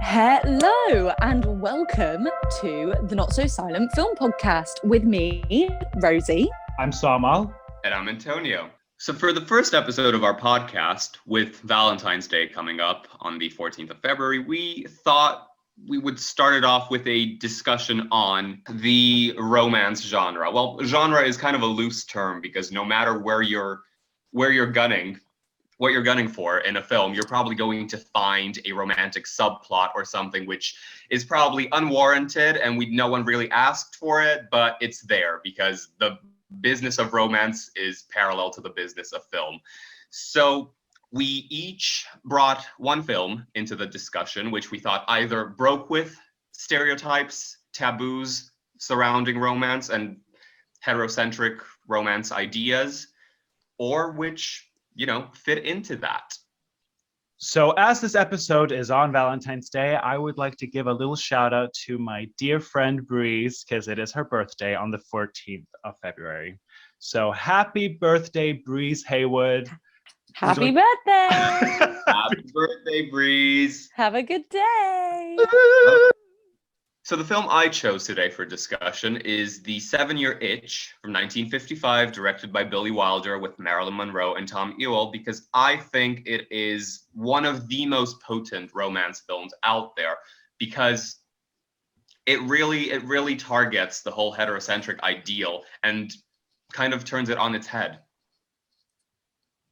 Hello and welcome to the Not So Silent Film Podcast with me, Rosie. I'm Samal. And I'm Antonio. So for the first episode of our podcast, with Valentine's Day coming up on the 14th of February, we thought we would start it off with a discussion on the romance genre. Well, genre is kind of a loose term because no matter where you're gunning, what you're gunning for in a film, you're probably going to find a romantic subplot or something which is probably unwarranted and no one really asked for it, but it's there because the business of romance is parallel to the business of film. So we each brought one film into the discussion, which we thought either broke with stereotypes, taboos surrounding romance and heterocentric romance ideas, or which fit into that. So as this episode is on Valentine's Day, I would like to give a little shout out to my dear friend Breeze, because it is her birthday on the 14th of February. So happy birthday, Breeze Haywood. Happy birthday! Happy birthday, Breeze. Have a good day. So the film I chose today for discussion is The 7-Year Itch from 1955, directed by Billy Wilder with Marilyn Monroe and Tom Ewell, because I think it is one of the most potent romance films out there, because it really targets the whole heterocentric ideal and kind of turns it on its head.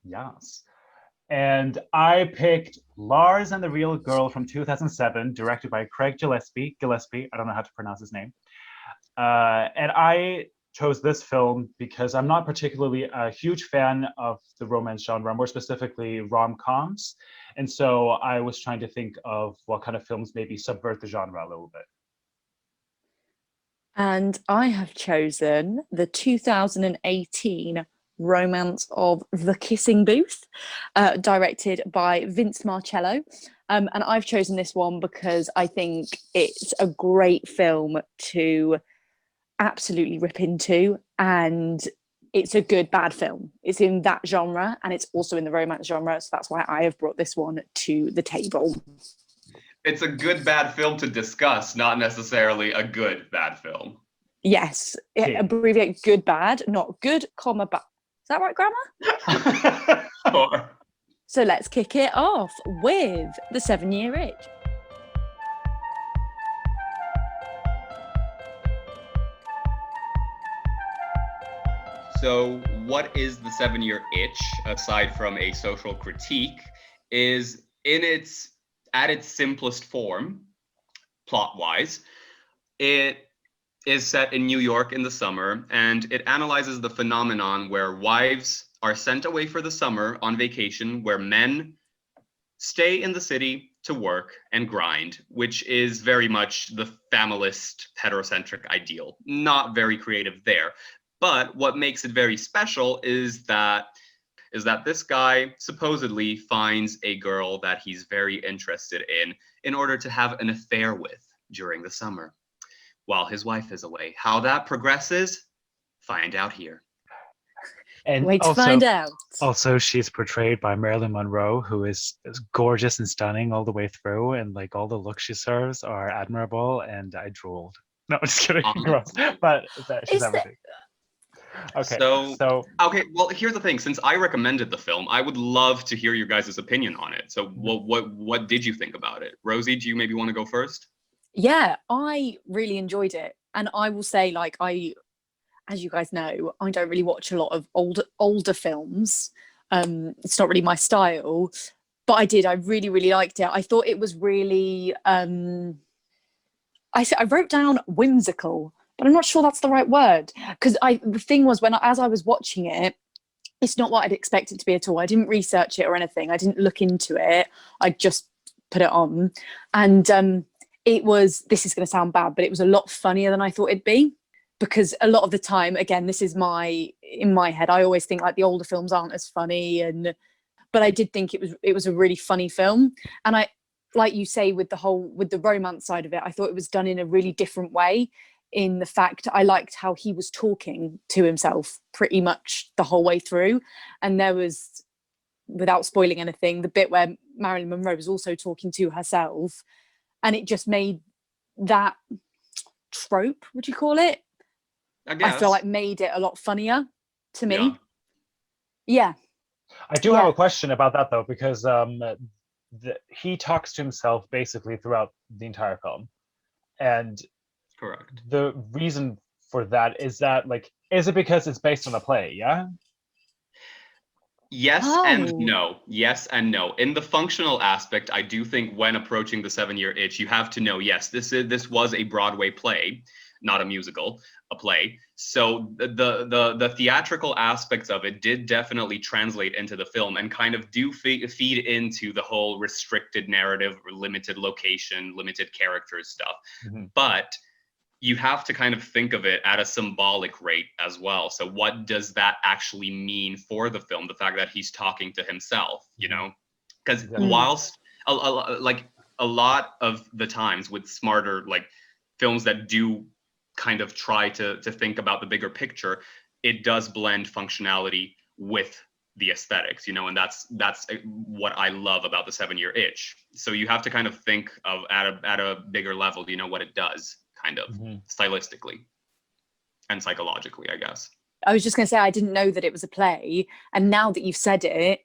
Yes. And I picked Lars and the Real Girl from 2007, directed by Craig Gillespie. I don't know how to pronounce his name. And I chose this film because I'm not particularly a huge fan of the romance genre, more specifically rom-coms. And so I was trying to think of what kind of films maybe subvert the genre a little bit. And I have chosen the 2018 Romance of the Kissing Booth, directed by Vincent Marcello. And I've chosen this one because I think it's a great film to absolutely rip into, and it's a good bad film. It's in that genre and it's also in the romance genre, so that's why I have brought this one to the table. It's a good bad film to discuss, not necessarily a good bad film. Yes, abbreviate good bad, not good, comma, bad. Is that right, grammar? Sure. So let's kick it off with The 7-Year Itch. So what is The 7-Year Itch, aside from a social critique, is at its simplest form, plot-wise, it is set in New York in the summer, and it analyzes the phenomenon where wives are sent away for the summer on vacation, where men stay in the city to work and grind, which is very much the familist heterocentric ideal. Not very creative there. But what makes it very special is that this guy supposedly finds a girl that he's very interested in order to have an affair with during the summer, while his wife is away. How that progresses, find out here. And Wait to find out. Also, she's portrayed by Marilyn Monroe, who is gorgeous and stunning all the way through, and like all the looks she serves are admirable, and I drooled. No, I'm just kidding. Gross. But she's everything. Okay. Okay. Well, here's the thing. Since I recommended the film, I would love to hear your guys' opinion on it. So, what did you think about it, Rosie? Do you maybe want to go first? Yeah, I really enjoyed it. And I will say, as you guys know, I don't really watch a lot of older films. It's not really my style, but I really, really liked it. I thought it was really, I wrote down whimsical, but I'm not sure that's the right word. Because the thing was, as I was watching it, it's not what I'd expect it to be at all. I didn't research it or anything. I didn't look into it. I just put it on. And this is going to sound bad, but it was a lot funnier than I thought it'd be, because a lot of the time, again, this is in my head, I always think like the older films aren't as funny, but I did think it was a really funny film. And I, like you say, with the romance side of it, I thought it was done in a really different way, in the fact I liked how he was talking to himself pretty much the whole way through. And there was, without spoiling anything, the bit where Marilyn Monroe was also talking to herself. and it just made that trope, would you call it? I guess. I feel like made it a lot funnier to me. Yeah. Yeah. I do have a question about that though, because he talks to himself basically throughout the entire film, and Correct. the reason for that is that, like, is it because it's based on a play? Yeah. Yes and Oh. no. Yes and no. In the functional aspect, I do think when approaching the 7-year itch, you have to know, yes, this was a Broadway play, not a musical, a play. So the theatrical aspects of it did definitely translate into the film and kind of do feed into the whole restricted narrative, limited location, limited characters stuff. Mhm. But you have to kind of think of it at a symbolic rate as well. So what does that actually mean for the film? The fact that he's talking to himself, you know? Because Exactly. whilst like a lot of the times with smarter like films that do kind of try to think about the bigger picture, it does blend functionality with the aesthetics, you know, and that's what I love about the 7-year itch. So you have to kind of think of at a bigger level, you know, what it does kind of stylistically and psychologically, I guess. I was just going to say, I didn't know that it was a play, and now that you've said it,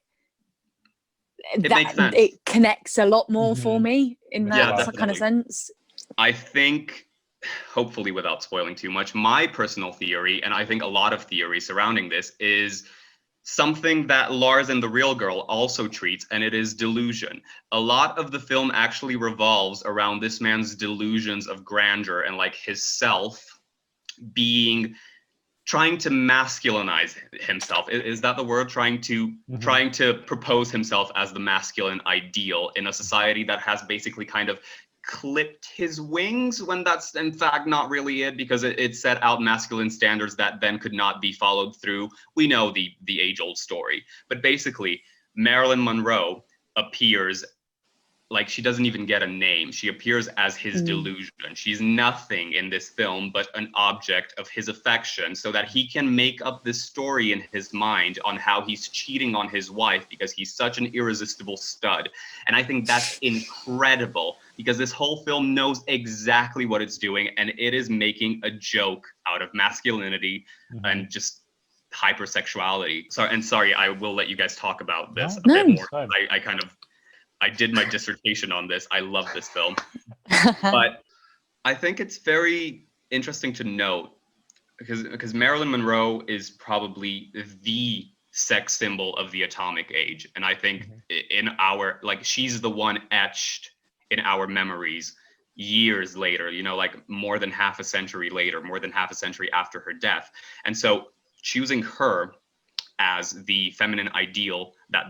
makes sense. it connects a lot more for me in Yeah, that kind of sense. I think, hopefully without spoiling too much, my personal theory, and I think a lot of theories surrounding this, is something that Lars and the Real Girl also treats, and it is delusion. A lot of the film actually revolves around this man's delusions of grandeur and like his self being, trying to masculinize himself. Is that the word? Trying to propose himself as the masculine ideal in a society that has basically kind of clipped his wings, when that's in fact not really it, because it set out masculine standards that then could not be followed through. We know the age-old story, but basically Marilyn Monroe appears like she doesn't even get a name. She appears as his delusion. She's nothing in this film but an object of his affection, so that he can make up this story in his mind on how he's cheating on his wife because he's such an irresistible stud. And I think that's incredible, because this whole film knows exactly what it's doing, and it is making a joke out of masculinity and just hypersexuality. Sorry, I will let you guys talk about this a bit more. I did my dissertation on this. I love this film. But I think it's very interesting to note, because Marilyn Monroe is probably the sex symbol of the atomic age. And I think in our, like, she's the one etched in our memories years later, you know, like more than half a century later, more than half a century after her death. And so choosing her as the feminine ideal that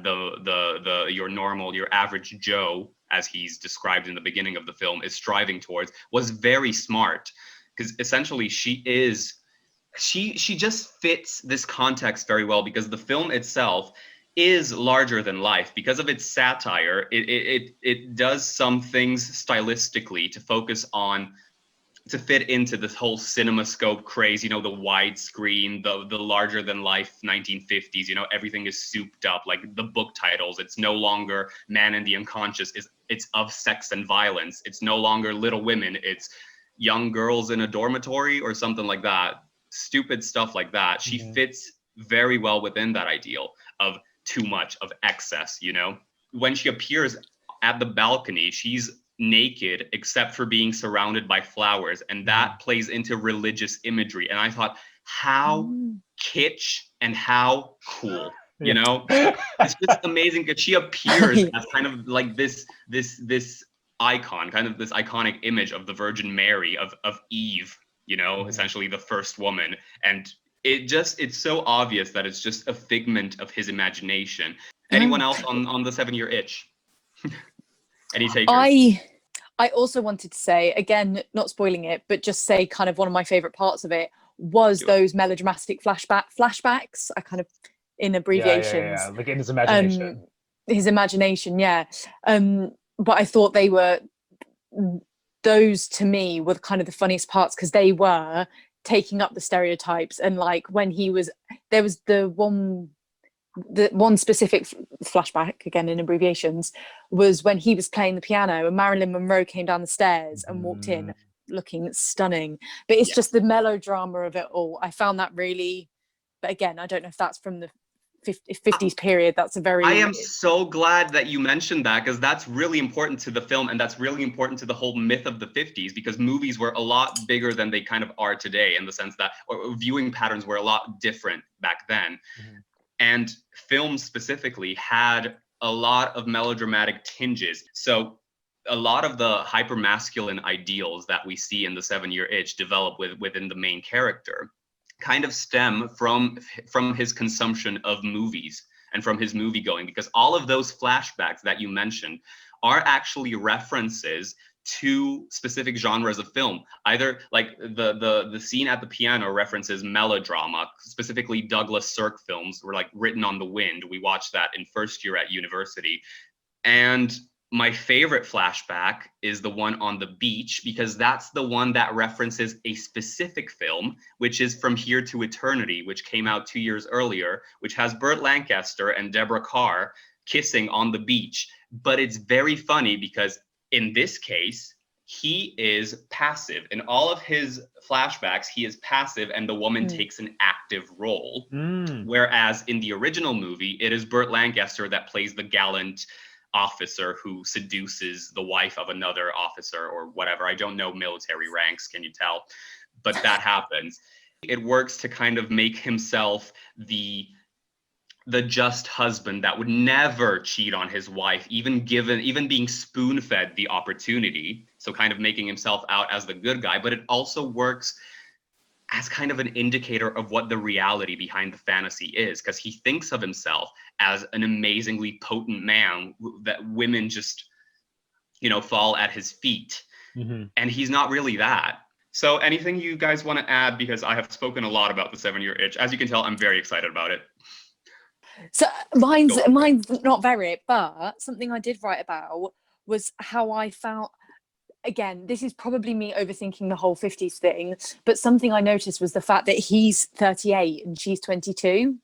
your average Joe, as he's described in the beginning of the film, is striving towards, was very smart, because essentially she just fits this context very well, because the film itself is larger than life. Because of its satire, it does some things stylistically to focus on, to fit into this whole CinemaScope craze, you know, the widescreen, the larger than life 1950s, you know, everything is souped up, like the book titles. It's no longer Man in the Unconscious, it's Of Sex and Violence. It's no longer Little Women, it's Young Girls in a Dormitory or something like that. Stupid stuff like that. She fits very well within that ideal of too much, of excess, you know. When she appears at the balcony, she's naked except for being surrounded by flowers, and that plays into religious imagery. And I thought, how kitsch and how cool, you know. It's just amazing that she appears as kind of like this icon, kind of this iconic image of the Virgin Mary, of Eve, you know, essentially the first woman. And it's so obvious that it's just a figment of his imagination. Anyone else on the 7-year itch? Any takers? I also wanted to say, again, not spoiling it, but just say kind of one of my favorite parts of it was those melodramatic flashbacks. I kind of, in abbreviations. Yeah. Like in his imagination. His imagination, yeah. But I thought those to me were kind of the funniest parts, because they were taking up the stereotypes. And like when there was the one the one specific flashback, again in abbreviations, was when he was playing the piano and Marilyn Monroe came down the stairs and walked in looking stunning. But it's just the melodrama of it all. I found that really, but again, I don't know if that's from the 50s period. That's a very... I am so glad that you mentioned that, because that's really important to the film, and that's really important to the whole myth of the 50s, because movies were a lot bigger than they kind of are today, in the sense that viewing patterns were a lot different back then. And films specifically had a lot of melodramatic tinges. So a lot of the hyper-masculine ideals that we see in The 7-Year Itch develop within the main character kind of stem from his consumption of movies and from his movie going, because all of those flashbacks that you mentioned are actually references to specific genres of film. Either like the scene at the piano references melodrama, specifically Douglas Sirk films were like Written on the Wind. We watched that in first year at university. And my favorite flashback is the one on the beach, because that's the one that references a specific film, which is From Here to Eternity, which came out 2 years earlier, which has Burt Lancaster and Deborah Kerr kissing on the beach. But it's very funny because in this case, he is passive. In all of his flashbacks, he is passive and the woman takes an active role. Whereas in the original movie, it is Burt Lancaster that plays the gallant officer who seduces the wife of another officer or whatever. I don't know military ranks, can you tell? But that happens. It works to kind of make himself the just husband that would never cheat on his wife, even being spoon-fed the opportunity. So kind of making himself out as the good guy, but it also works as kind of an indicator of what the reality behind the fantasy is, because he thinks of himself as an amazingly potent man that women just, fall at his feet. And he's not really that. So anything you guys want to add? Because I have spoken a lot about The 7-Year Itch. As you can tell, I'm very excited about it. So mine's not very, but something I did write about was how I found, again, this is probably me overthinking the whole 50s thing, but something I noticed was the fact that he's 38 and she's 22.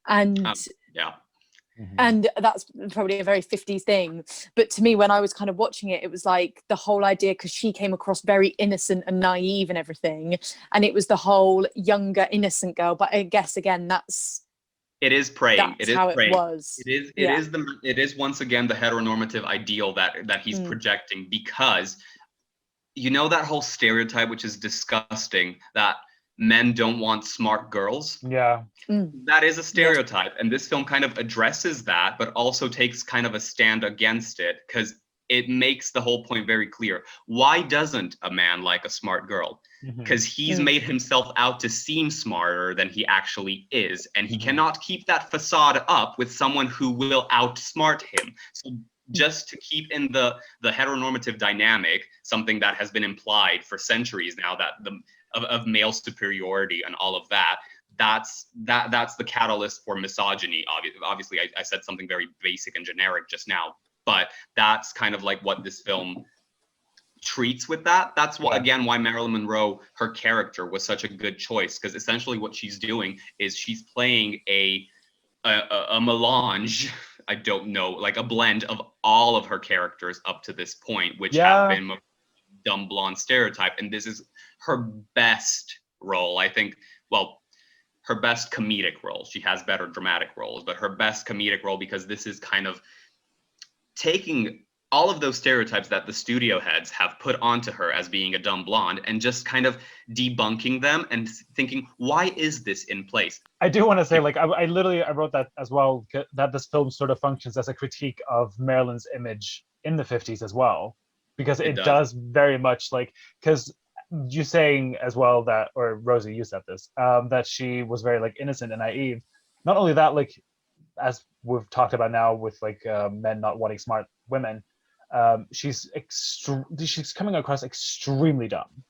And and that's probably a very 50s thing. But to me, when I was kind of watching it, it was like the whole idea, because she came across very innocent and naive and everything. And it was the whole younger, innocent girl. But I guess, again, it is praying. It was. It is once again the heteronormative ideal that he's projecting, because that whole stereotype, which is disgusting, that men don't want smart girls. Yeah. That is a stereotype. And this film kind of addresses that, but also takes kind of a stand against it, because it makes the whole point very clear. Why doesn't a man like a smart girl? Because he's made himself out to seem smarter than he actually is. And he cannot keep that facade up with someone who will outsmart him. So just to keep in the heteronormative dynamic, something that has been implied for centuries now, that of male superiority and all of that, that's the catalyst for misogyny. Obviously, I said something very basic and generic just now, but that's kind of like what this film treats with that. That's why Marilyn Monroe, her character, was such a good choice, because essentially what she's doing is she's playing a melange, I don't know, like a blend of all of her characters up to this point, which have been dumb blonde stereotype, and this is her best role. I think, her best comedic role. She has better dramatic roles, but her best comedic role, because this is kind of taking all of those stereotypes that the studio heads have put onto her as being a dumb blonde and just kind of debunking them and thinking, why is this in place? I do want to say, I wrote that as well, that this film sort of functions as a critique of Marilyn's image in the 50s as well, because it does very much, because you saying as well that, or Rosie, you said this, that she was very innocent and naive. Not only that, as we've talked about now with men not wanting smart women, she's coming across extremely dumb,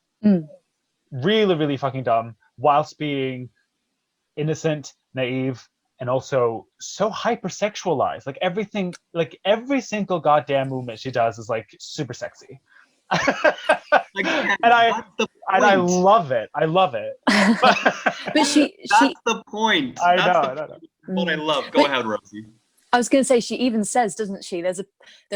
really, really fucking dumb, whilst being innocent, naive, and also so hypersexualized. Everything, every single goddamn movement she does is super sexy. Again, and I love it. I love it. But that's the point. I know. What I love. Go ahead, Rosie. I was going to say, she even says, doesn't she? There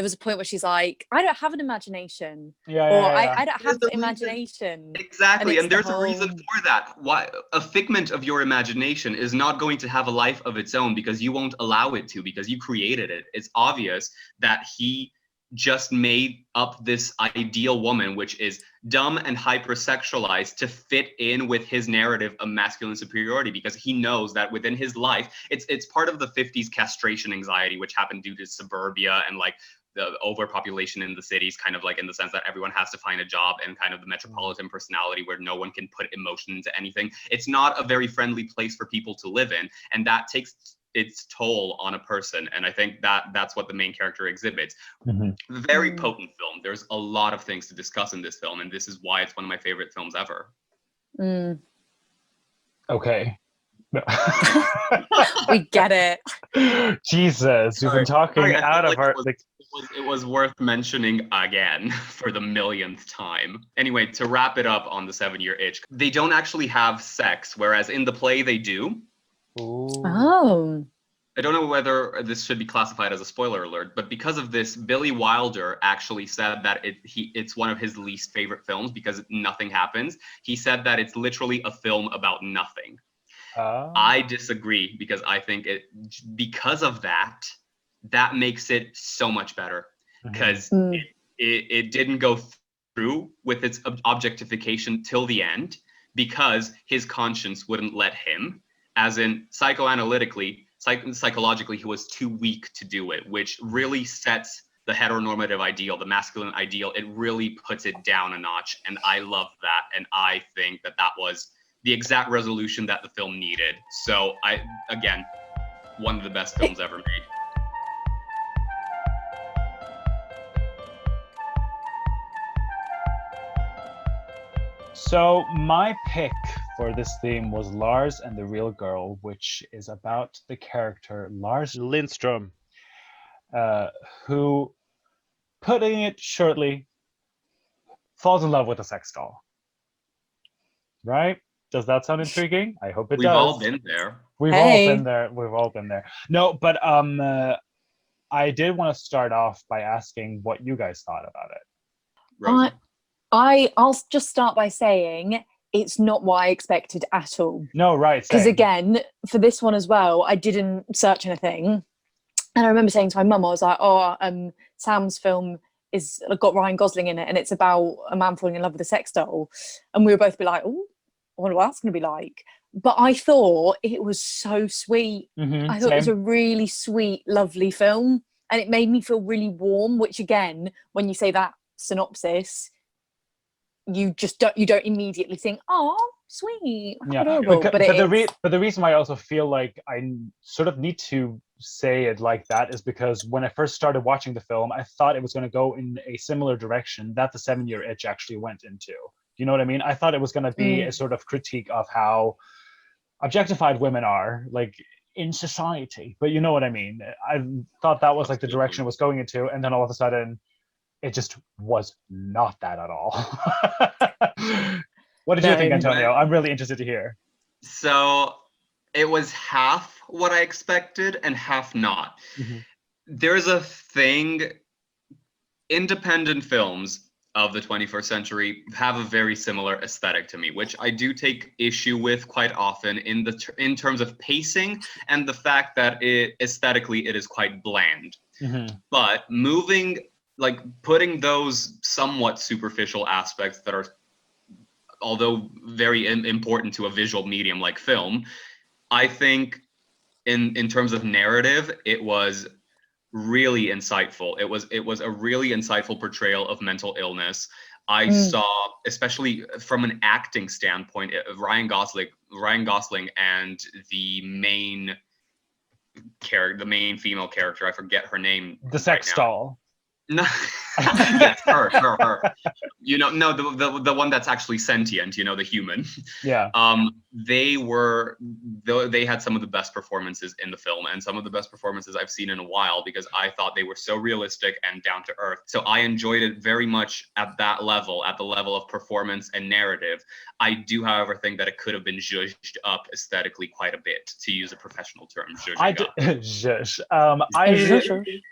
was a point where she's like, I don't have an imagination, I don't have imagination. Exactly, and there's a reason for that. Why a figment of your imagination is not going to have a life of its own because you won't allow it to, because you created it. It's obvious that he just made up this ideal woman, which is dumb and hypersexualized to fit in with his narrative of masculine superiority, because he knows that within his life, it's part of the 50s castration anxiety, which happened due to suburbia and like the overpopulation in the cities, kind of like in the sense that everyone has to find a job, and kind of the metropolitan personality where no one can put emotion into anything. It's not a very friendly place for people to live in, and that takes its toll on a person. And I think that's what the main character exhibits. Very potent film. There's a lot of things to discuss in this film, and this is why it's one of my favorite films ever. Okay. We get it. Jesus, we've been talking out of our... It was worth mentioning again for the millionth time. Anyway, to wrap it up on the 7-year itch, they don't actually have sex, whereas in the play they do. Ooh. Oh. I don't know whether this should be classified as a spoiler alert, but because of this, Billy Wilder actually said that it's one of his least favorite films because nothing happens. He said that it's literally a film about nothing. I disagree, because I think because of that makes it so much better, because it didn't go through with its objectification till the end, because his conscience wouldn't let him. As in, psychologically, he was too weak to do it, which really sets the heteronormative ideal, the masculine ideal. It really puts it down a notch, and I love that. And I think that was the exact resolution that the film needed. So again, one of the best films ever made. So my pick for this theme was Lars and the Real Girl, which is about the character Lars Lindstrom, who, putting it shortly, falls in love with a sex doll. Right? Does that sound intriguing? I hope it does. We've all been there. We've all been there. No, but I did want to start off by asking what you guys thought about it. Rosie. I'll just start by saying it's not what I expected at all. No, right. Because again, for this one as well, I didn't search anything. And I remember saying to my mum, I was like, Sam's film is got Ryan Gosling in it, and it's about a man falling in love with a sex doll. And we were both be like, oh, I wonder what that's going to be like. But I thought it was so sweet. I thought it was a really sweet, lovely film. And it made me feel really warm, which again, when you say that synopsis, you don't immediately think, oh, sweet, adorable. But the reason why I also feel like I sort of need to say it like that is because when I first started watching the film, I thought it was going to go in a similar direction that the 7-year itch actually went into. You know what I mean? I thought it was going to be a sort of critique of how objectified women are, like, in society. But you know what I mean? I thought that was like the direction it was going into, and then all of a sudden it just was not that at all. What did you think, Antonio? I'm really interested to hear. So it was half what I expected and half not. There's a thing, independent films of the 21st century have a very similar aesthetic to me, which I do take issue with quite often in terms of pacing and the fact that aesthetically it is quite bland. But putting those somewhat superficial aspects that are, although very important to a visual medium like film, I think in terms of narrative, it was really insightful. It was a really insightful portrayal of mental illness. I saw, especially from an acting standpoint, Ryan Gosling and the main female character, I forget her name. The sex doll. No, yes, her. You know, no, the one that's actually sentient. You know, the human. Yeah. They had some of the best performances in the film, and some of the best performances I've seen in a while, because I thought they were so realistic and down to earth. So I enjoyed it very much at that level, at the level of performance and narrative. I do, however, think that it could have been zhuzhed up aesthetically quite a bit, to use a professional term. Zhush.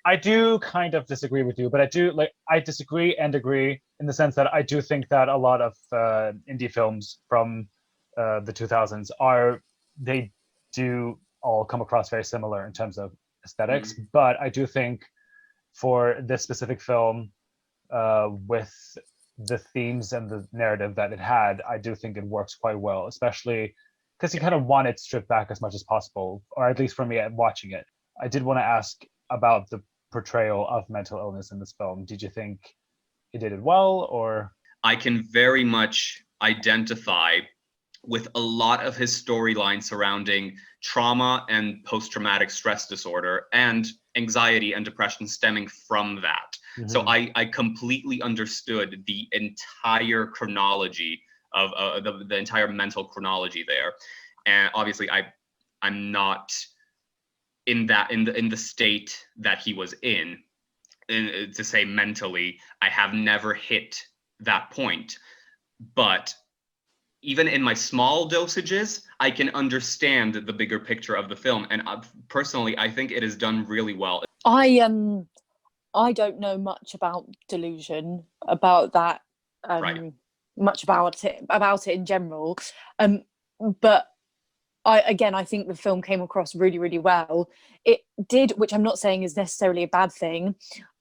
I do kind of disagree with you, but I disagree and agree in the sense that I do think that a lot of indie films from the 2000s they do all come across very similar in terms of aesthetics, but I do think for this specific film, with the themes and the narrative that it had, I do think it works quite well, especially because you kind of want it stripped back as much as possible, or at least for me watching it. I did want to ask about the portrayal of mental illness in this film. Did you think it did it well, or? I can very much identify with a lot of his storyline surrounding trauma and post-traumatic stress disorder and anxiety and depression stemming from that. Mm-hmm. So I completely understood the entire chronology of the entire mental chronology there. And obviously I'm not in the state that he was in to say mentally, I have never hit that point. But even in my small dosages, I can understand the bigger picture of the film. And personally, I think it is done really well. I don't know much about delusion, about that, right. much about it in general. But I think the film came across really, really well. It did, which I'm not saying is necessarily a bad thing.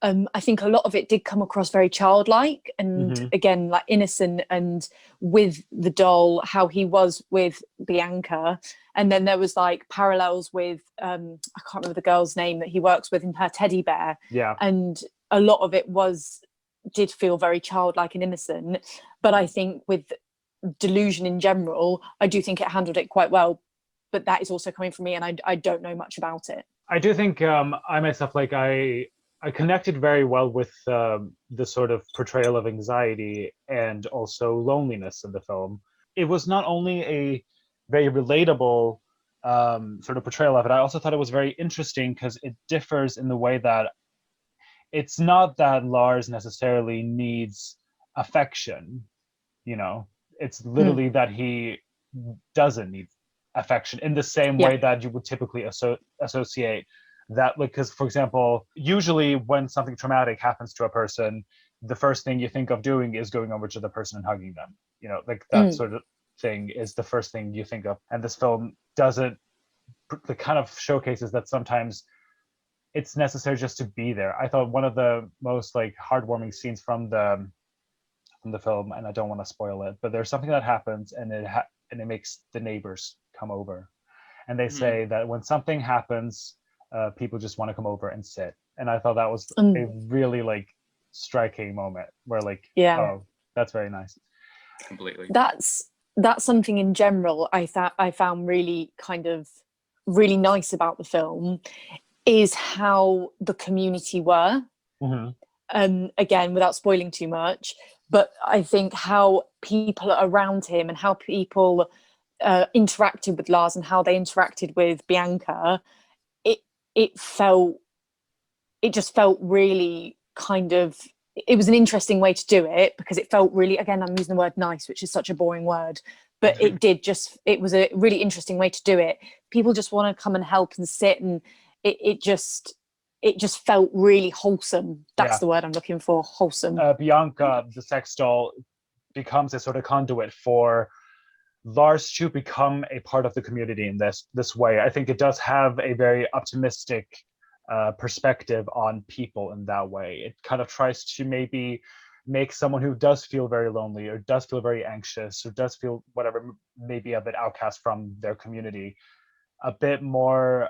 I think a lot of it did come across very childlike and again, like innocent, and with the doll, how he was with Bianca. And then there was like parallels with, I can't remember the girl's name that he works with in her teddy bear. Yeah. And a lot of it did feel very childlike and innocent. But I think with delusion in general, I do think it handled it quite well. But that is also coming from me, and I don't know much about it. I do think I myself, like I connected very well with the sort of portrayal of anxiety and also loneliness in the film. It was not only a very relatable sort of portrayal of it, I also thought it was very interesting because it differs in the way that it's not that Lars necessarily needs affection, you know, it's literally that he doesn't need affection in the same way that you would typically associate that, like, because for example, usually when something traumatic happens to a person, the first thing you think of doing is going over to the person and hugging them, you know, like that sort of thing is the first thing you think of. And this film doesn't, it kind of showcases that sometimes it's necessary just to be there. I thought one of the most like heartwarming scenes from the film, and I don't want to spoil it, but there's something that happens and it makes the neighbors come over, and they say that when something happens, people just want to come over and sit. And I thought that was a really like striking moment where like, oh, that's very nice. Completely. That's something in general I found really kind of really nice about the film, is how the community were. Again, without spoiling too much, but I think how people around him and how people interacted with Lars and how they interacted with Bianca, it just felt really kind of, it was an interesting way to do it, because it felt really, again, I'm using the word nice, which is such a boring word, but it was a really interesting way to do it. People just want to come and help and sit, and it just felt really wholesome. That's the word I'm looking for, wholesome. Bianca, the sex doll, becomes a sort of conduit for Lars to become a part of the community in this way. I think it does have a very optimistic perspective on people in that way. It kind of tries to maybe make someone who does feel very lonely or does feel very anxious or does feel whatever, maybe a bit outcast from their community, a bit more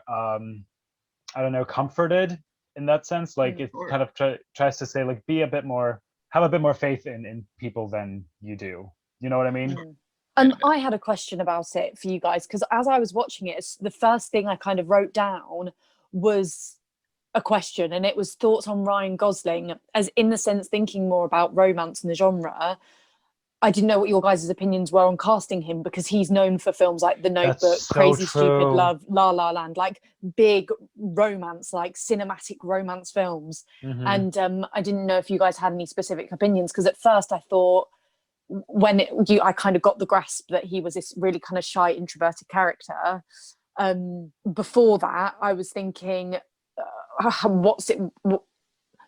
comforted in that sense. Like it kind of tries to say, like, have a bit more faith in people than you do. You know what I mean? I had a question about it for you guys, because as I was watching it, the first thing I kind of wrote down was a question, and it was thoughts on Ryan Gosling, as in the sense thinking more about romance and the genre. I didn't know what your guys' opinions were on casting him, because he's known for films like The Notebook, so Crazy true. Stupid Love, La La Land, like big romance, like cinematic romance films. And I didn't know if you guys had any specific opinions, because at first I thought I kind of got the grasp that he was this really kind of shy, introverted character. Before that, I was thinking,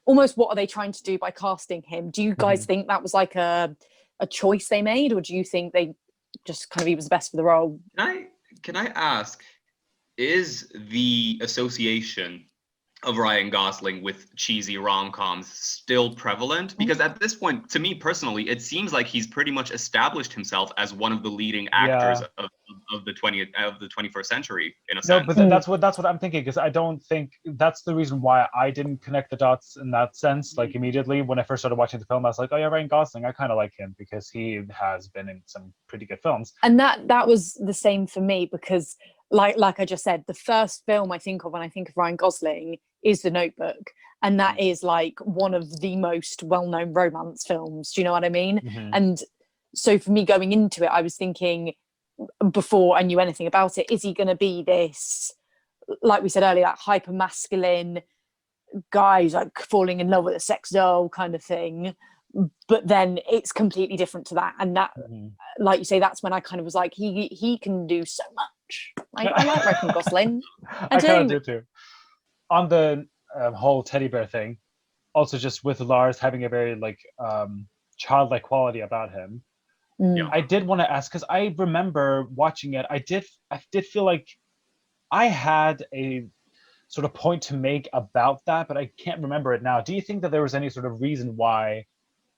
almost what are they trying to do by casting him? Do you guys think that was like a choice they made, or do you think they just kind of he was the best for the role? Can I ask, is the association of Ryan Gosling with cheesy rom-coms still prevalent? Because at this point, to me personally, it seems like he's pretty much established himself as one of the leading actors of the 21st century, in a sense. No, but that's what I'm thinking, because I don't think that's the reason why I didn't connect the dots in that sense. Like immediately when I first started watching the film, I was like, oh yeah, Ryan Gosling, I kind of like him because he has been in some pretty good films. And that was the same for me, because like I just said, the first film I think of when I think of Ryan Gosling is The Notebook, and that is like one of the most well-known romance films. Do you know what I mean? And so for me going into it, I was thinking, before I knew anything about it, is he going to be this, like we said earlier, that hyper masculine guy who's like falling in love with a sex doll kind of thing? But then it's completely different to that, and that, like you say, that's when I kind of was like, he can do so much. I like Ryan Gosling. I kind of do too. On the whole teddy bear thing, also just with Lars having a very like childlike quality about him, I did want to ask, because I remember watching it, I did feel like I had a sort of point to make about that, but I can't remember it now. Do you think that there was any sort of reason why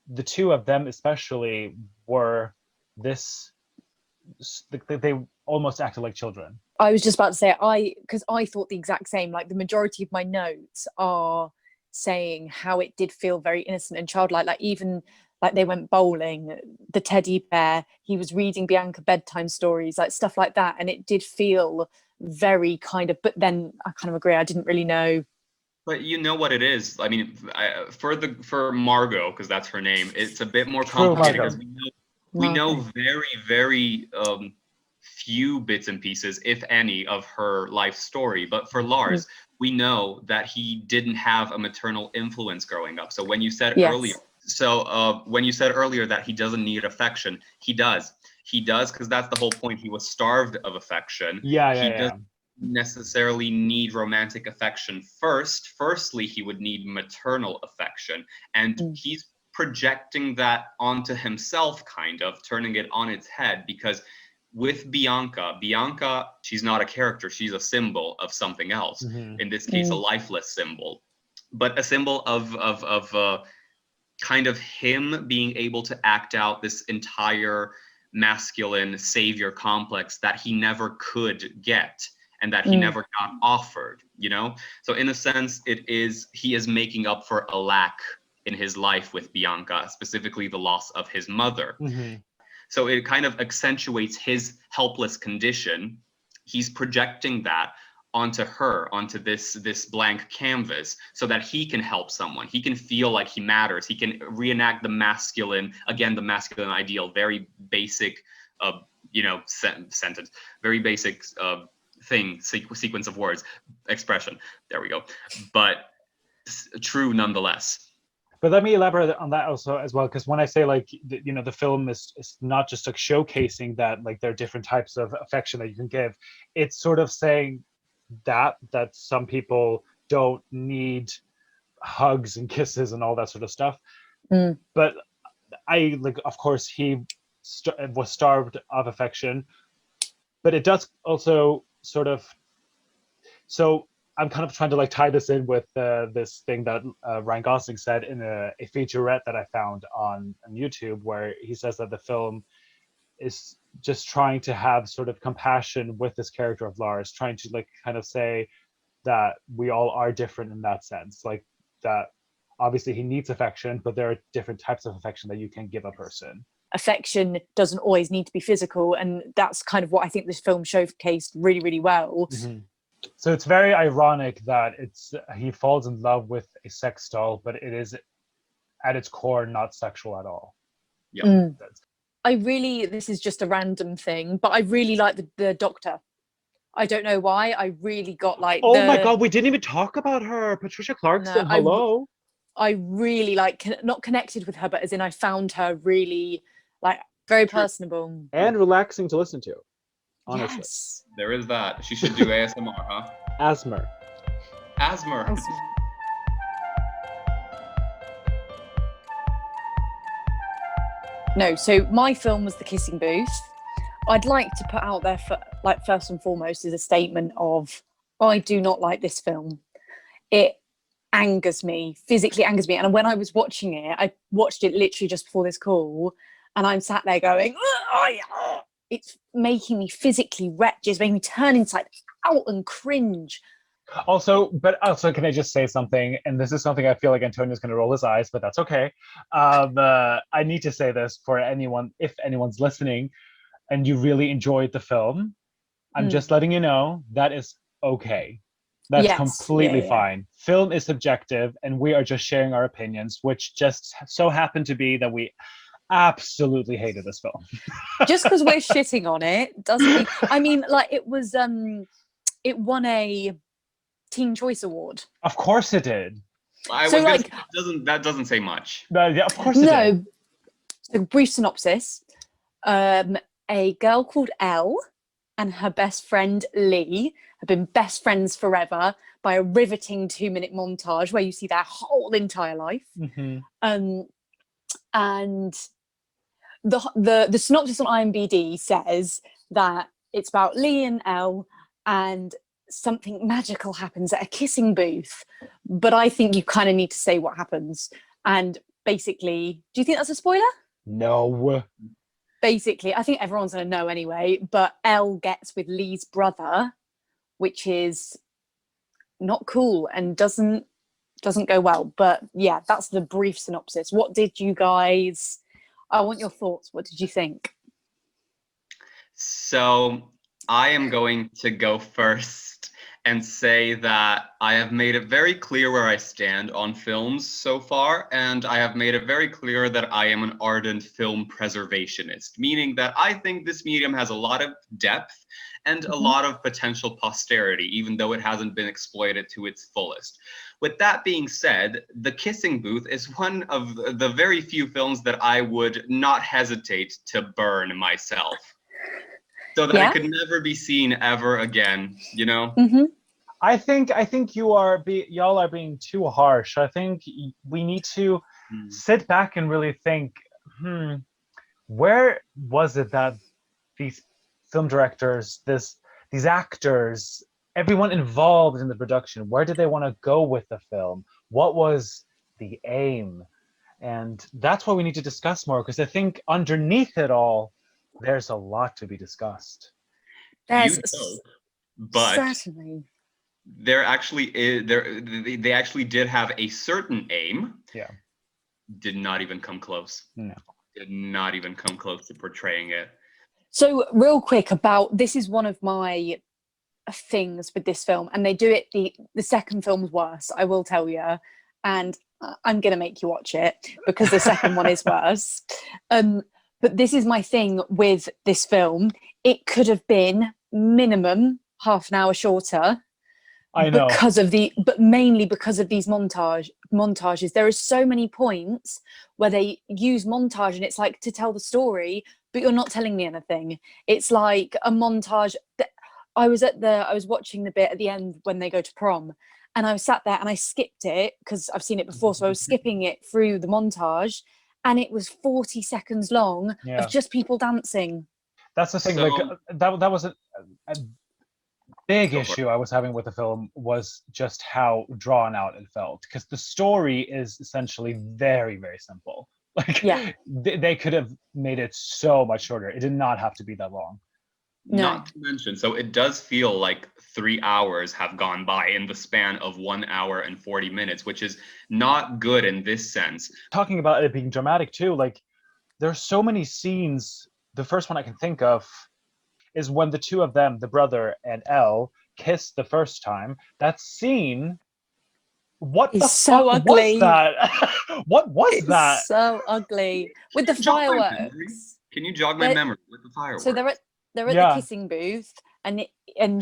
the two of them especially were this, they almost acted like children? I was just about to say, because I thought the exact same. Like the majority of my notes are saying how it did feel very innocent and childlike. Like even like they went bowling, the teddy bear, he was reading Bianca bedtime stories, like stuff like that. And it did feel very kind of, but then I kind of agree, I didn't really know. But you know what it is. I mean, for Margot, because that's her name, it's a bit more complicated, because we know very, very few bits and pieces, if any, of her life story. But for Lars, we know that he didn't have a maternal influence growing up. So when you said earlier, that he doesn't need affection, he does. He does, because that's the whole point. He was starved of affection. He doesn't necessarily need romantic affection first. Firstly, he would need maternal affection. And he's projecting that onto himself, kind of turning it on its head, because with Bianca, she's not a character, she's a symbol of something else. In this case, a lifeless symbol, but a symbol of kind of him being able to act out this entire masculine savior complex that he never could get, and that he never got offered, you know? So in a sense, he is making up for a lack in his life with Bianca, specifically the loss of his mother. So it kind of accentuates his helpless condition. He's projecting that onto her, onto this blank canvas, so that he can help someone. He can feel like he matters. He can reenact the masculine ideal, very basic, sentence, very basic sequence of words, expression. There we go. But true nonetheless. But let me elaborate on that also as well, because when I say like, the film is not just like showcasing that like there are different types of affection that you can give. It's sort of saying that some people don't need hugs and kisses and all that sort of stuff. But I like, of course, he was starved of affection, but it does also sort of. So I'm kind of trying to like tie this in with this thing that Ryan Gosling said in a featurette that I found on YouTube, where he says that the film is just trying to have sort of compassion with this character of Lars, trying to like kind of say that we all are different in that sense, like that obviously he needs affection, but there are different types of affection that you can give a person. Affection doesn't always need to be physical, and that's kind of what I think this film showcased really, really well. So it's very ironic that he falls in love with a sex doll, but it is at its core not sexual at all. This is just a random thing, but I really like the doctor. I don't know why. I really got like. Oh my god, we didn't even talk about her, Patricia Clarkson. Hello. I really like not connected with her, but as in I found her really Like very True. personable. And relaxing to listen to. Honestly. Yes. There is that. She should do ASMR, huh? Asthma. Asthma. Awesome. No, so my film was The Kissing Booth. I'd like to put out there, first and foremost, is a statement of I do not like this film. It angers me, physically angers me. And when I was watching it, I watched it literally just before this call, and I'm sat there going, it's making me physically wretched, it's making me turn inside out and cringe. Also, can I just say something? And this is something I feel like Antonio's going to roll his eyes, but that's okay. I need to say this for anyone, if anyone's listening, and you really enjoyed the film. I'm just letting you know that is okay. That's completely fine. Film is subjective, and we are just sharing our opinions, which just so happened to be that we absolutely hated this film. Just because we're shitting on it doesn't mean. I mean, like it was. It won a Teen Choice Award. Of course it did. That doesn't say much. Yeah, of course it did. So brief synopsis. A girl called Elle and her best friend Lee have been best friends forever by a riveting 2-minute montage where you see their whole entire life. Mm-hmm. And the synopsis on IMDb says that it's about Lee and Elle, and something magical happens at a kissing booth. But I think you kind of need to say what happens. And basically, do you think that's a spoiler? No. Basically, I think everyone's going to know anyway, but Elle gets with Lee's brother, which is not cool and doesn't go well. But yeah, that's the brief synopsis. What did you guys... I want your thoughts. What did you think? So I am going to go first and say that I have made it very clear where I stand on films so far, and I have made it very clear that I am an ardent film preservationist, meaning that I think this medium has a lot of depth and a lot of potential posterity, even though it hasn't been exploited to its fullest. With that being said, The Kissing Booth is one of the very few films that I would not hesitate to burn myself, so that it could never be seen ever again, you know? Mm-hmm. I think y'all are being too harsh. I think we need to sit back and really think, where was it that these film directors, these actors, everyone involved in the production, where did they want to go with the film? What was the aim? And that's what we need to discuss more, because I think underneath it all, there's a lot to be discussed. There's but certainly. There actually is, they actually did have a certain aim. Yeah. Did not even come close. No. Did not even come close to portraying it. So real quick about, this is one of my things with this film, and they do it, the second film's worse, I will tell you, and I'm going to make you watch it because the second one is worse. But this is my thing with this film. It could have been minimum half an hour shorter. I know. But mainly because of these montages. There are so many points where they use montage and it's like to tell the story, but you're not telling me anything. It's like a montage. I was watching the bit at the end when they go to prom, and I was sat there and I skipped it because I've seen it before. So I was skipping it through the montage, and it was 40 seconds long of just people dancing. That's the thing. So, that was a big issue I was having with the film, was just how drawn out it felt, because the story is essentially very, very simple. They could have made it so much shorter. It did not have to be that long. No. Not to mention, so it does feel like 3 hours have gone by in the span of 1 hour and 40 minutes, which is not good in this sense. Talking about it being dramatic too, like there's so many scenes. The first one I can think of is when the two of them, the brother and Elle, kiss the first time. That scene, what the so fuck ugly. was that? What was that? So ugly. With the fireworks. Can you jog my memory with the fireworks? So they're at the kissing booth, and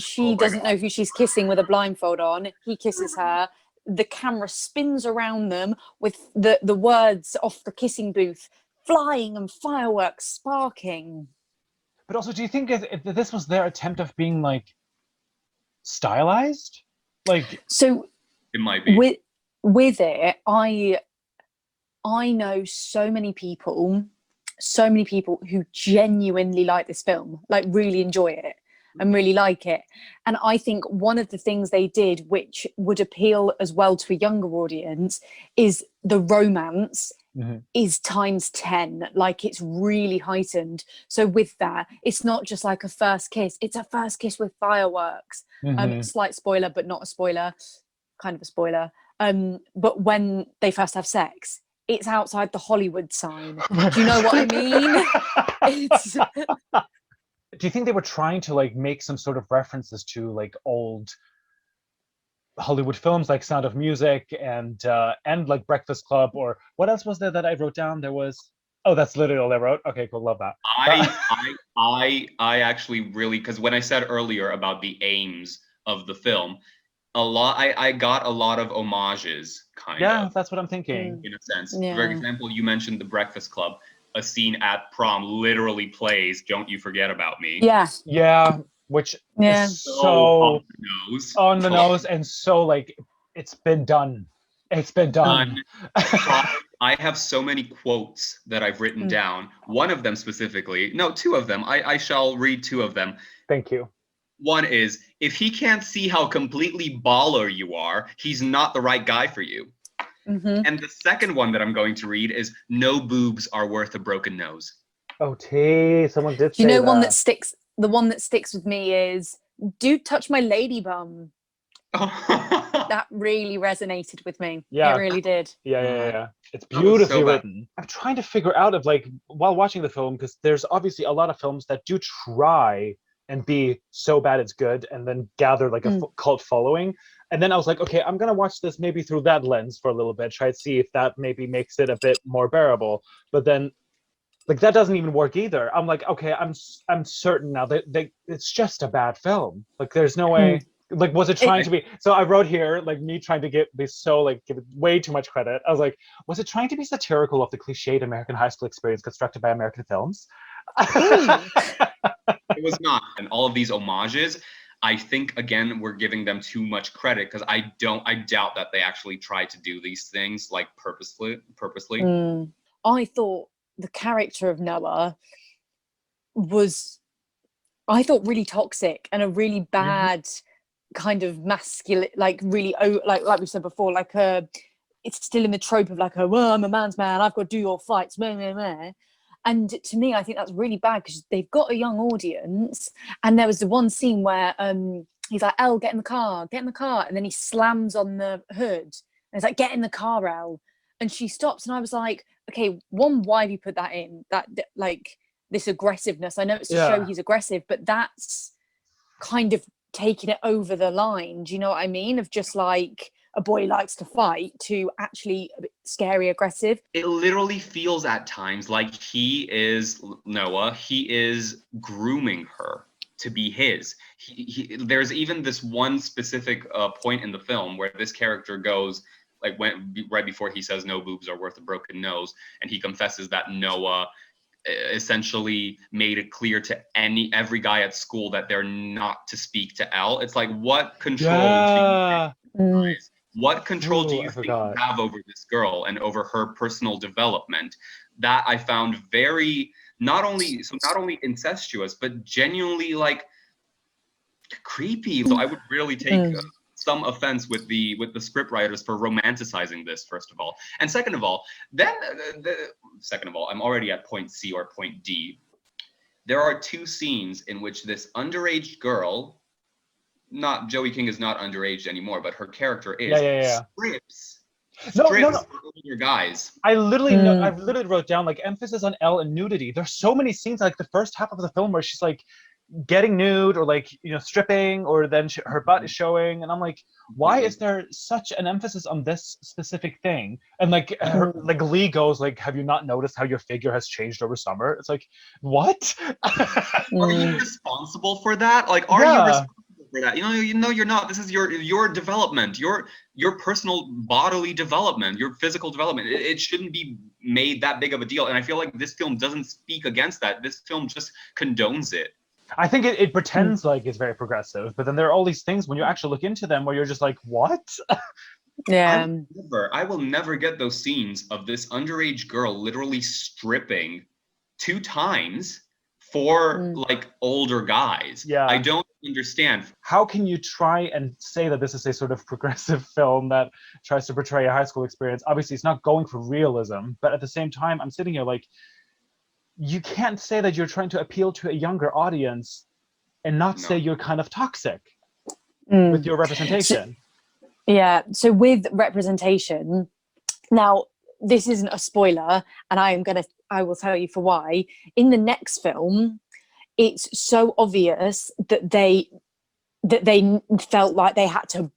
she doesn't know who she's kissing with a blindfold on. He kisses her. The camera spins around them with the words off the kissing booth flying and fireworks sparking. But also, do you think if this was their attempt of being like stylized? Like, So It might be. with it, I know so many people who genuinely like this film, like really enjoy it and really like it. And I think one of the things they did, which would appeal as well to a younger audience, is the romance is times 10. Like, it's really heightened. So with that, it's not just like a first kiss, it's a first kiss with fireworks. Slight spoiler, but not a spoiler, kind of a spoiler. But when they first have sex, it's outside the Hollywood sign. Do you know what I mean? It's... Do you think they were trying to like make some sort of references to like old Hollywood films like Sound of Music and like Breakfast Club, or what else was there that I wrote down? There was, oh, that's literally all I wrote. Okay, cool, love that. I actually really, because when I said earlier about the aims of the film, I got a lot of homages, kind of. Yeah, that's what I'm thinking. In a sense. Yeah. For example, you mentioned the Breakfast Club. A scene at prom literally plays "Don't You Forget About Me." Yeah, which is so on the nose, and so like it's been done. It's been done. I have so many quotes that I've written down. One of them specifically, no, two of them. I shall read two of them. Thank you. One is, if he can't see how completely baller you are, he's not the right guy for you. And the second one that I'm going to read is, no boobs are worth a broken nose. Oh, someone did say you know that. one that sticks the one that sticks with me is, dude, touch my lady bum. That really resonated with me. Yeah, it really did. Yeah. It's beautifully written. I'm trying to figure out of like, while watching the film, because there's obviously a lot of films that do try and be so bad it's good, and then gather like a cult following. And then I was like, okay, I'm gonna watch this maybe through that lens for a little bit, try to see if that maybe makes it a bit more bearable. But then, like, that doesn't even work either. I'm like, okay, I'm certain now that it's just a bad film. Like, there's no way. Like, was it trying to be? So I wrote here, like, me trying to give it way too much credit. I was like, was it trying to be satirical of the cliched American high school experience constructed by American films? It was not. And all of these homages, I think, again, we're giving them too much credit, because I doubt that they actually tried to do these things like purposely. I thought the character of Noah was, I thought, really toxic and a really bad kind of masculine, like really, like we said before, like it's still in the trope of like, well, I'm a man's man, I've got to do your fights, meh, meh, meh. And to me, I think that's really bad, because they've got a young audience. And there was the one scene where he's like, Elle, get in the car. And then he slams on the hood. And he's like, get in the car, Elle. And she stops. And I was like, okay, one, why have you put that in? That, like, this aggressiveness. I know it's to show he's aggressive, but that's kind of taking it over the line. Do you know what I mean? Of just like, a boy likes to fight, to actually a bit scary, aggressive. It literally feels at times like Noah, he is grooming her to be his. There's even this one specific point in the film where this character goes, like, right before he says no boobs are worth a broken nose, and he confesses that Noah essentially made it clear to every guy at school that they're not to speak to Elle. It's like, what control what control do you think you have over this girl and over her personal development? That I found very not only incestuous, but genuinely like creepy. So I would really take some offense with the script writers for romanticizing this, first of all. And second of all, I'm already at point C or point D. There are two scenes in which this underage girl, not Joey King is not underage anymore, but her character is, strips older guys. I literally wrote down like emphasis on Elle and nudity. There's so many scenes, like the first half of the film, where she's like getting nude, or like, you know, stripping, or then her butt is showing, and I'm like, why is there such an emphasis on this specific thing? And like her, like Lee goes like, have you not noticed how your figure has changed over summer? It's like, what? Are you responsible for that? Like, are you responsible for that. You're not. This is your development, your personal bodily development, your physical development. It shouldn't be made that big of a deal. And I feel like this film doesn't speak against that. This film just condones it. I think it pretends like it's very progressive, but then there are all these things when you actually look into them where you're just like, what? Yeah. I will never get those scenes of this underage girl literally stripping 2 times for like older guys. Yeah. I don't understand. How can you try and say that this is a sort of progressive film that tries to portray a high school experience? Obviously, it's not going for realism, but at the same time, I'm sitting here like, you can't say that you're trying to appeal to a younger audience and not say you're kind of toxic with your representation. So with representation, now this isn't a spoiler, and I will tell you for why. In the next film, it's so obvious that they felt like they had to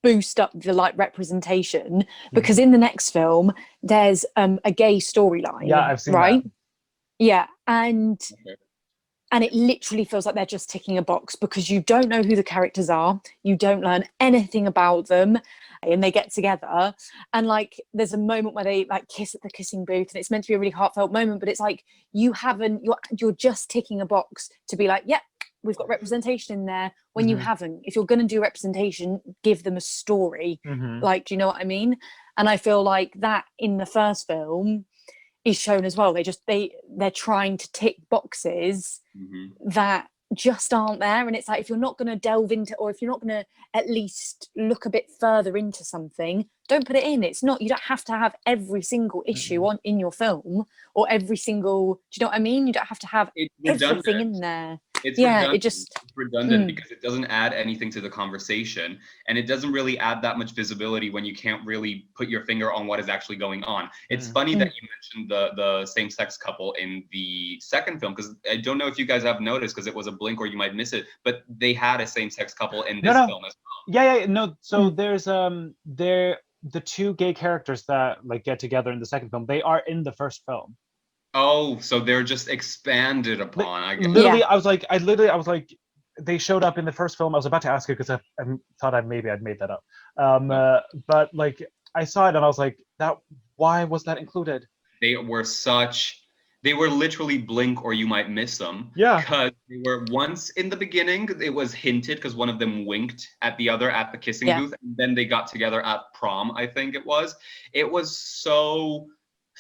boost up the like representation, because in the next film there's a gay storyline. Yeah, I've seen right. that. Yeah, and it literally feels like they're just ticking a box, because you don't know who the characters are, you don't learn anything about them, and they get together, and like there's a moment where they like kiss at the kissing booth, and it's meant to be a really heartfelt moment, but it's like you're just ticking a box to be like, yeah, we've got representation in there, when you haven't. If you're going to do representation, give them a story. Like, do you know what I mean? And I feel like that in the first film is shown as well. They're trying to tick boxes that just aren't there, and it's like, if you're not going to delve into, or if you're not going to at least look a bit further into something, don't put it in. It's not, you don't have to have every single issue in your film, or every single, do you know what I mean? You don't have to have everything in there. It's redundant because it doesn't add anything to the conversation, and it doesn't really add that much visibility when you can't really put your finger on what is actually going on. It's funny that you mentioned the same-sex couple in the second film, because I don't know if you guys have noticed, because it was a blink or you might miss it, but they had a same-sex couple in this film as well. So there's the 2 gay characters that like get together in the second film, they are in the first film. Oh, so they're just expanded upon. I guess. Literally, I was like, they showed up in the first film. I was about to ask you because I thought I'd made that up. But like, I saw it and I was like, why was that included? They were literally blink or you might miss them. Yeah. Because they were once in the beginning, it was hinted because one of them winked at the other at the kissing booth. And then they got together at prom, I think it was. It was so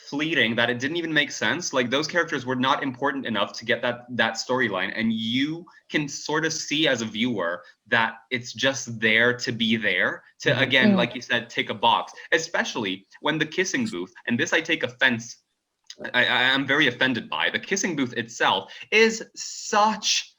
fleeting that it didn't even make sense. Like, those characters were not important enough to get that storyline, and you can sort of see as a viewer that it's just there to be there to, again, like you said, tick a box, especially when the kissing booth, and this I take offense, I am very offended by, the kissing booth itself is such,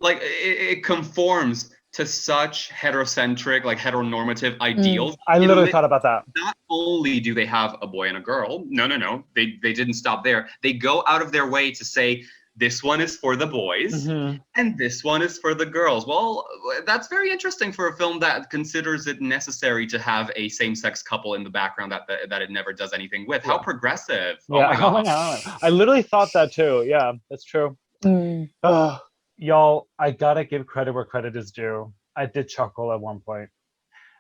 like, it conforms to such heterocentric, like heteronormative ideals. I literally thought about that. Not only do they have a boy and a girl, no, they didn't stop there. They go out of their way to say, this one is for the boys and this one is for the girls. Well, that's very interesting for a film that considers it necessary to have a same-sex couple in the background that it never does anything with. How progressive. Yeah. Oh my God. I literally thought that too. Yeah, that's true. Y'all, I gotta give credit where credit is due. I did chuckle at one point.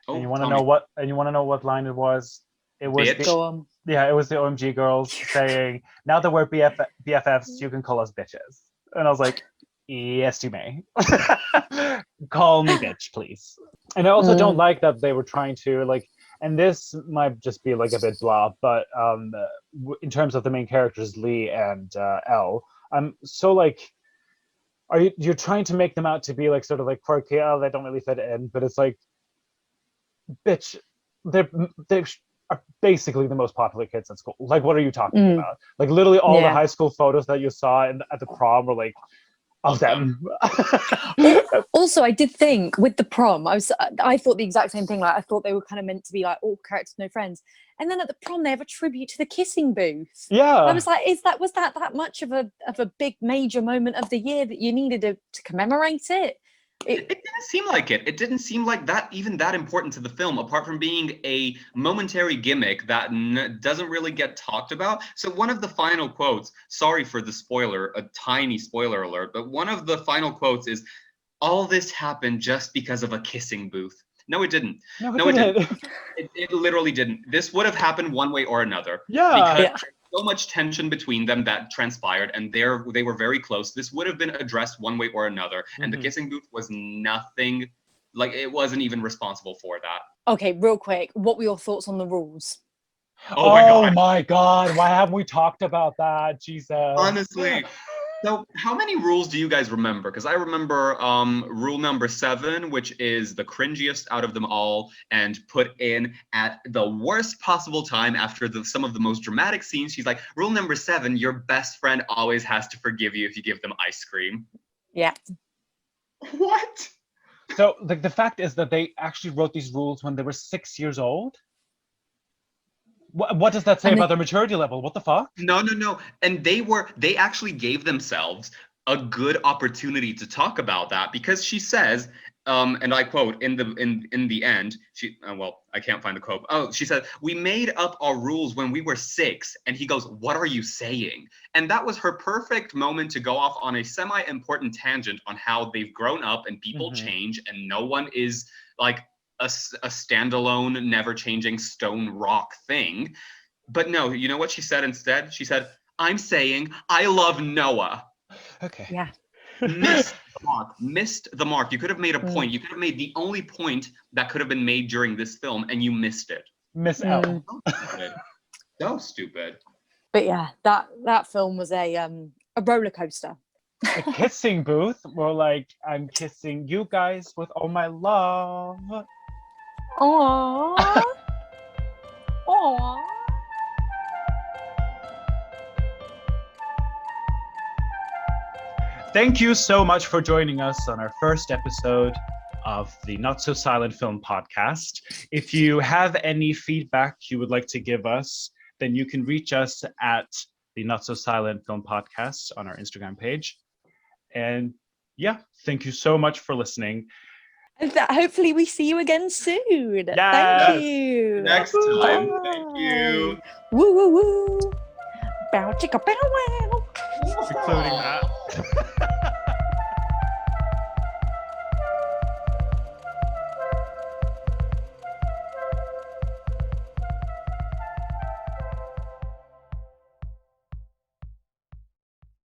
And you want to know what? And you want to know what line it was? It was it was the OMG girls saying, "Now that we're BFFs, you can call us bitches." And I was like, "Yes, you may. Call me bitch, please." And I also don't like that they were trying to like. And this might just be like a bit blah, but in terms of the main characters, Lee and Elle, I'm so like. You're trying to make them out to be like sort of like quirky, they don't really fit in, but it's like, bitch, they are basically the most popular kids at school. Like, what are you talking about? Like, literally all the high school photos that you saw at the prom were like of them. Also, I did think with the prom, I thought the exact same thing. Like, I thought they were kind of meant to be like all characters, no friends. And then at the prom, they have a tribute to the kissing booth. Yeah, I was like, was that much of a big major moment of the year that you needed to commemorate it? It didn't seem like it. It didn't seem like that even that important to the film, apart from being a momentary gimmick that doesn't really get talked about. So one of the final quotes, sorry for the spoiler, a tiny spoiler alert, but one of the final quotes is, all this happened just because of a kissing booth. No, it didn't. No, it didn't. didn't. It literally didn't. This would have happened one way or another. Yeah. Because Yeah. there's so much tension between them that transpired, and they were very close. This would have been addressed one way or another, and the Mhm. kissing booth was nothing. Like, it wasn't even responsible for that. Okay, real quick, what were your thoughts on the rules? Oh my God. My God. Why haven't we talked about that? Jesus. Honestly. So how many rules do you guys remember? Because I remember rule number 7, which is the cringiest out of them all, and put in at the worst possible time after some of the most dramatic scenes. She's like, rule number 7, your best friend always has to forgive you if you give them ice cream. Yeah. What? So the fact is that they actually wrote these rules when they were 6 years old. What does that say And about their maturity level? What the fuck? No. And they actually gave themselves a good opportunity to talk about that, because she says, and I quote, in the end, she well, I can't find the quote. Oh, she said, "We made up our rules when we were 6." And he goes, "What are you saying?" And that was her perfect moment to go off on a semi-important tangent on how they've grown up and people change, and no one is like a standalone, never-changing stone rock thing. But no, you know what she said instead? She said, "I'm saying I love Noah." Okay. Yeah. Missed the mark. You could have made a point. You could have made the only point that could have been made during this film, and you missed it. Miss out. So stupid. So stupid. But yeah, that film was a roller coaster. A kissing booth, more like I'm kissing you guys with all my love. Aww. Aww. Thank you so much for joining us on our first episode of the Not So Silent Film Podcast. If you have any feedback you would like to give us, then you can reach us at the Not So Silent Film Podcast on our Instagram page. And yeah, thank you so much for listening. And hopefully we see you again soon. Yes. Thank you. Next time. Thank you. Woo woo woo. Bow chicka bow wow. Including that.